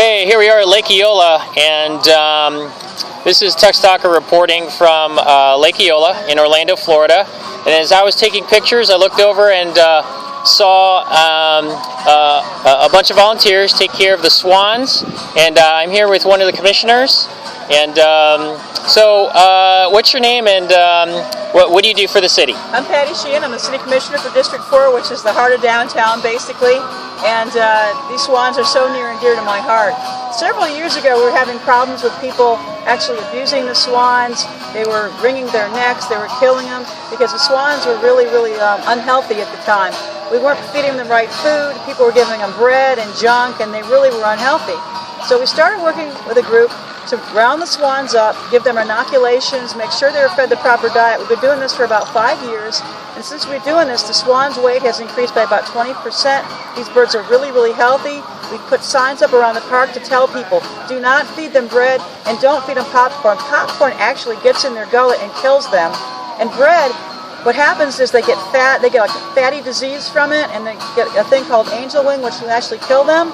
Okay, here we are at Lake Eola, and this is Tux Talker reporting from Lake Eola in Orlando, Florida. And as I was taking pictures, I looked over and saw a bunch of volunteers take care of the swans, and I'm here with one of the commissioners. And what's your name, and what do you do for the city? I'm Patty Sheehan. I'm the City Commissioner for District 4, which is the heart of downtown, basically. And these swans are so near and dear to my heart. Several years ago, we were having problems with people actually abusing the swans. They were wringing their necks. They were killing them because the swans were really unhealthy at the time. We weren't feeding them the right food. People were giving them bread and junk, and they really were unhealthy. So we started working with a group to round the swans up, give them inoculations, make sure they were fed the proper diet. We've been doing this for about 5 years, and since we're doing this, the swans' weight has increased by about 20%. These birds are really healthy. We put signs up around the park to tell people, do not feed them bread and don't feed them popcorn. Popcorn actually gets in their gullet and kills them. And bread, what happens is they get fat, they get like a fatty disease from it, and they get a thing called angel wing, which can actually kill them.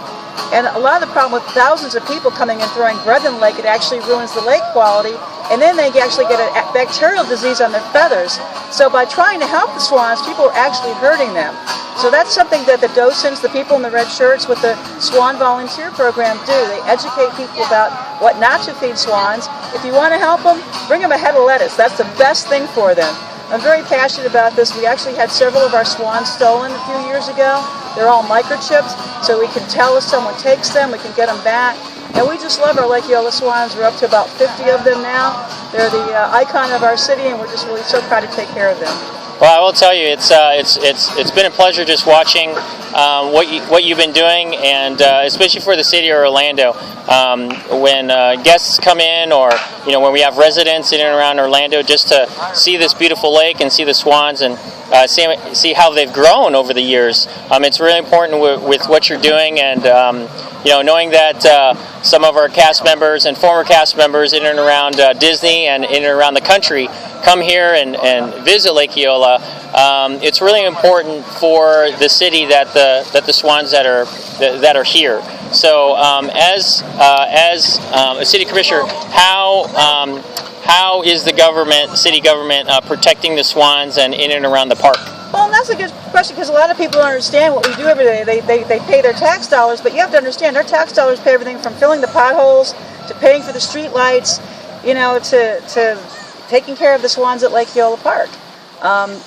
And a lot of the problem with thousands of people coming and throwing bread in the lake, it actually ruins the lake quality, and then they actually get a bacterial disease on their feathers. So by trying to help the swans, people are actually hurting them. So that's something that the docents, the people in the red shirts with the Swan Volunteer Program do. They educate people about what not to feed swans. If you want to help them, bring them a head of lettuce. That's the best thing for them. I'm very passionate about this. We actually had several of our swans stolen a few years ago. They're all microchipped, so we can tell if someone takes them, we can get them back. And we just love our Lake Eola swans. We're up to about 50 of them now. They're the icon of our city, and we're just really so proud to take care of them. Well, I will tell you, it's been a pleasure just watching what you've been doing, and especially for the city of Orlando. When guests come in, or when we have residents in and around Orlando, just to see this beautiful lake and see the swans and see how they've grown over the years. It's really important with what you're doing, and knowing that some of our cast members and former cast members in and around Disney and in and around the country come here and visit Lake Eola. It's really important for the city that the swans that are here. So as a city commissioner, how is the city government protecting the swans and in and around the park? Well, that's a good question, because a lot of people don't understand what we do every day. They pay their tax dollars, but you have to understand our tax dollars pay everything from filling the potholes to paying for the street lights, to taking care of the swans at Lake Eola Park.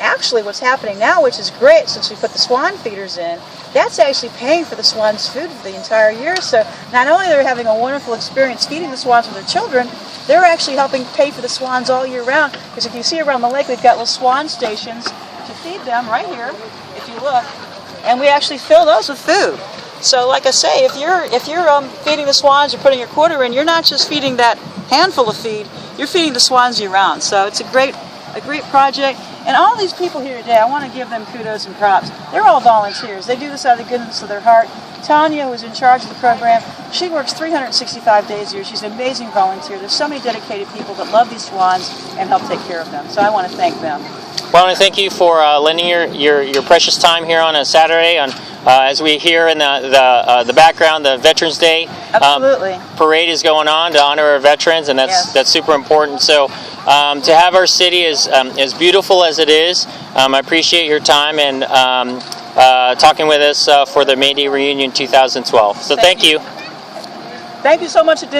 Actually, what's happening now, which is great since we put the swan feeders in, that's actually paying for the swans' food for the entire year. So not only are they having a wonderful experience feeding the swans with their children, they're actually helping pay for the swans all year round. Because if you see around the lake, we've got little swan stations to feed them right here, if you look, and we actually fill those with food. So like I say, if you're feeding the swans or putting your quarter in, you're not just feeding that handful of feed, you're feeding the swans year round. So it's a great project. And all these people here today, I want to give them kudos and props. They're all volunteers. They do this out of the goodness of their heart. Tanya, who's in charge of the program, she works 365 days a year. She's an amazing volunteer. There's so many dedicated people that love these swans and help take care of them. So I want to thank them. Well, I want to thank you for lending your precious time here on a Saturday, as we hear in the background, the Veterans Day parade is going on to honor our veterans, and that's super important. So to have our city as beautiful as it is, I appreciate your time and talking with us for the May Day Reunion 2012. So thank you. Thank you so much at Disney.